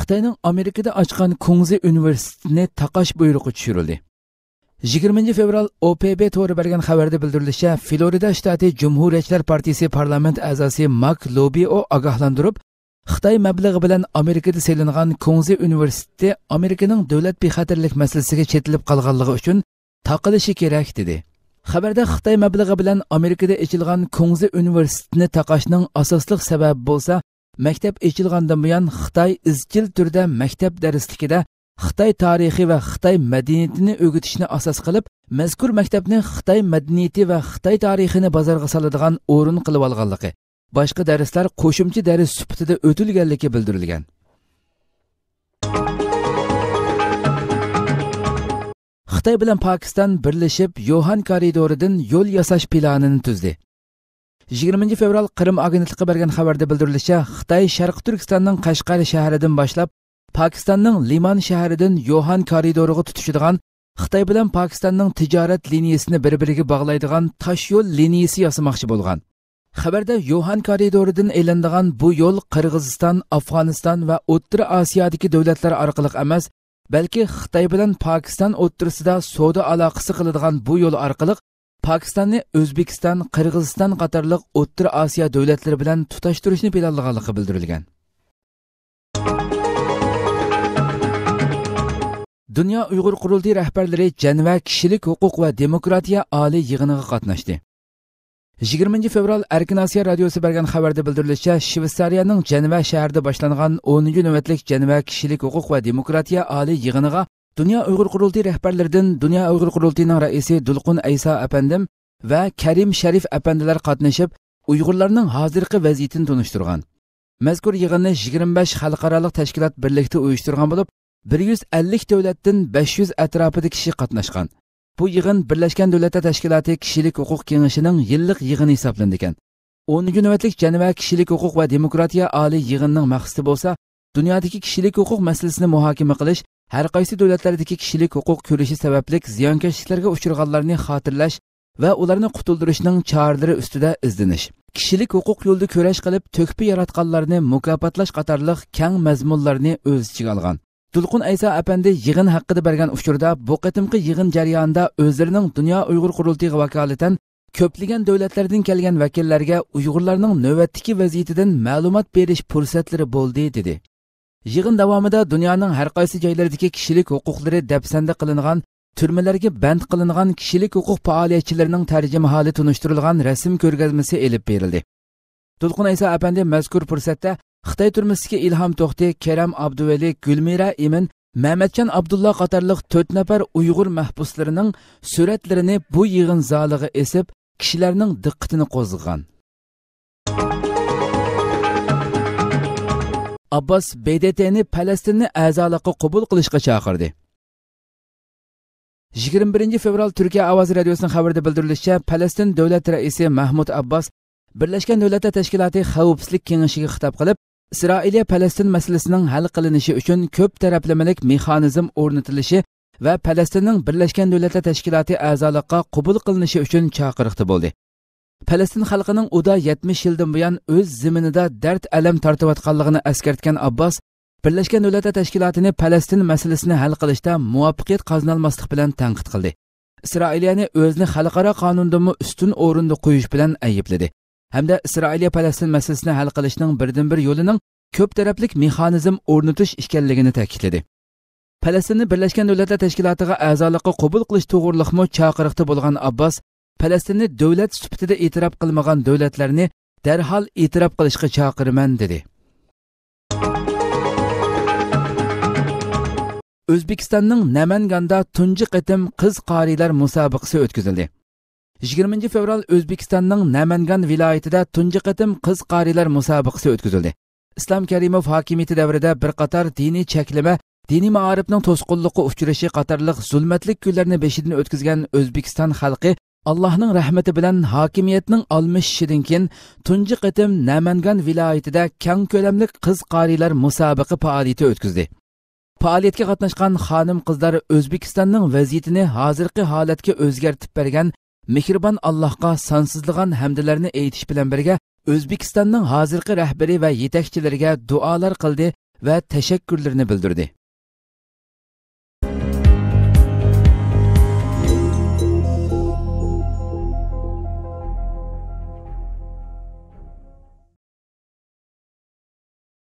Xitoyning Amerikada ochgan Kunzi universitetini taqash buyrug'i tushirildi. 20 fevral OPB to'g'ri bergan xabarda bildirilishicha, Florida shtati Cumhuriyetchilar partiyasi parlament a'zosi Mark Rubio ogohlantirib, Xitoy mablag'i bilan Amerikada selingan Kunzi universiteti Amerikaning davlat bexatarlik masalasiga chetilib qolganligi uchun taqilishi kerak dedi. Xabarda Xitoy mablag'i bilan Amerikada ochilgan Kunzi universitetini taqashning asosli sababi bo'lsa, maktab ochilgandan buyon Xitoy izchil turda maktab darsligida Xitoy tarixi va Xitoy madaniyatini o'rgatishni asos qilib, mazkur maktabni Xitoy madaniyati va Xitoy tarixini bozorga soladigan o'rin qilib olganligi, boshqa darslar qo'shimcha dars sifatida o'tilganligi bildirilgan. Xitoy bilan Pokiston birlashib Yohan koridoridan yo'l yasash planini tuzdi. 20 fevral Qrim agentligi bergan xabarda bildirilishicha, Xitoy Sharq Turkistonning Qashqar shahridan boshlab Pokistonning Liman shahridan Yohan koridoriga tutishadigan Xitoy bilan Pokistonning tijorat liniyasini bir-biriga bog'laydigan tosh yo'l liniyasi yasamoqchi bo'lgan. Xabarda Yohan koridoridan e'landigan bu yo'l Qirg'iziston, Afg'oniston va O'rta Osiyodagi davlatlar orqali emas, balki Xitoy bilan Pokiston o'rtasida savdo aloqasi qiladigan bu yo'l orqali Pokistonni O'zbekiston, Qirg'iziston qatorliq O'rta Osiyo davlatlari bilan tutashtirishni planlaganligi bildirilgan. Dünya Uyg'ur qurultiyi rahbarlari Janva kishilik huquq va demokratiya oliy yig'iniga qatnashdi. 20 fevral Erkin Osiyo radiosi bergan xabarda bildirilishicha, Shveysariyaning Janva shahrida boshlangan 10-navbatlik Janva kishilik huquq va demokratiya oliy yig'iniga Dünya Uyg'ur qurultiyi rahbarlaridan Dünya Uyg'ur qurultiyining raisi Dulqun Aysa apandim va Karim Sharif apandilar qatnashib, Uyg'urlarning hozirgi vaziyatini tunishtirgan. Mazkur yig'inni 25 xalqaro tashkilot birlikda uyushtirgan bo'lib, 150 davlatdan 500 atrofida kishi qatnashgan. Bu yig'in Birlashgan Davlatlar Tashkiloti kishilik huquq kengashining yillik yig'ini hisoblanadi ekan. 10-navbatlik Janva kishilik huquq va demokratiya oliy yig'inining maqsadi bo'lsa, dunyodagi kishilik huquq masalasini muhokama qilish, har qaysi davlatlardagi kishilik huquq ko'rishi sababli ziyonkashliklarga uchraganlarni xotirlash va ularni qutuldirishning choralari ustida izlanish. Kishilik huquq yo'lida kurash qilib, to'kpi yaratganlarni mukofotlash qatorliq keng mazmunlarni o'z ichiga olgan. Dulqun Aysa apandi yig'in haqida bergan uchurda bu qatimqi yig'in jarayonida o'zlarining Dunyo Uyg'ur qurultiyiga vakolatan ko'plagan davlatlardan kelgan vakillarga Uyg'urlarning navbatdagi vaziyatidan ma'lumot berish fursatlari bo'ldi dedi. Yig'in davomida dunyoning har qaysi joylaridagi kishilik huquqlari dafsanda qilingan, turmalarga band qilingan kishilik huquq faoliyatchilarining tarjima holi tunishtirilgan rasm ko'rgazmasi elib berildi. Dulqun Aysa apandi mazkur fursatda Xitoy turmasiga Ilhom To'xti, Karam Abduvali, Gulmira Imin, Mehmetjon Abdullah qatorliq 4 nafar Uyg'ur mahbuslarining suratlarini bu yig'in zaliga esib, kishilarning diqqatini qo'zg'agan. Abbas BDT'ni Falastinni a'zolikqa qabul qilishga chaqirdi. 21 fevral Turkiya ovozi radiosining xabarida bildirilishicha, Falastin davlat raisi Mahmud Abbas Birlashgan Davlatlar Tashkiloti Xavfsizlik kengashiga xitob qilib, Isroiliya Falastin masalasining hal qilinishi uchun ko'p taraflamalik mexanizm o'rnatilishi va Falastinning Birlashgan Davlatlar Tashkiloti a'zolikqa qabul qilinishi uchun chaqiriqda bo'ldi. Falastin xalqining uda 70 yildan buyon o'z zaminida dard alam tortayotganligini eskartgan Abbas, Birlashgan Davlatlar Tashkilotini Falastin masalasini hal qilishda muvaffaqiyat qozonolmaslik bilan tanqid qildi. Isroiliyani o'zini xalqaro qonundagi ustun o'rinda qo'yish bilan aybladi. Hamda Isroiliya Falastin masalasini hal qilishning birdan-bir yo'lining ko'p taraflik mexanizm o'rnatish ekanligini ta'kidladi. Falastinni Birlashgan Davlatlar Tashkilotiga a'zolikqa qabul qilish to'g'riliqmi chaqiriqda bo'lgan Abbas, Falastinni davlat sifatida e'tirof qilmagan davlatlarni darhol e'tirof qilishga chaqiraman dedi. O'zbekistonning Namanganda tunji qatim qiz qarilar musobaqasi o'tkazildi. 20 fevral O'zbekistonning Namangan viloyatida tunji qatim qiz qarilar musobaqasi o'tkazildi. Islom Karimov hokimiyati davrida bir qator diniy cheklama, diniy ma'arifning to'sqinligiga uchrashi qatorliq zulmatlik kunlarni beshidan o'tkazgan O'zbekiston xalqi Allohning rahmati bilan hokimiyatning almashishidan keyin tunji qatim Namangan viloyatida keng ko'lamli qiz qarilar musobaqa faoliyati o'tkazdi. Faoliyatga qatnashgan xonim-qizlar O'zbekistonning vaziyatini hozirgi holatga o'zgartib bergan mehribon Allohga sonsizligan hamdlarni aytish bilan birga O'zbekistonning hozirgi rahbari va yetakchilariga duolar qildi va tashakkurlarini bildirdi.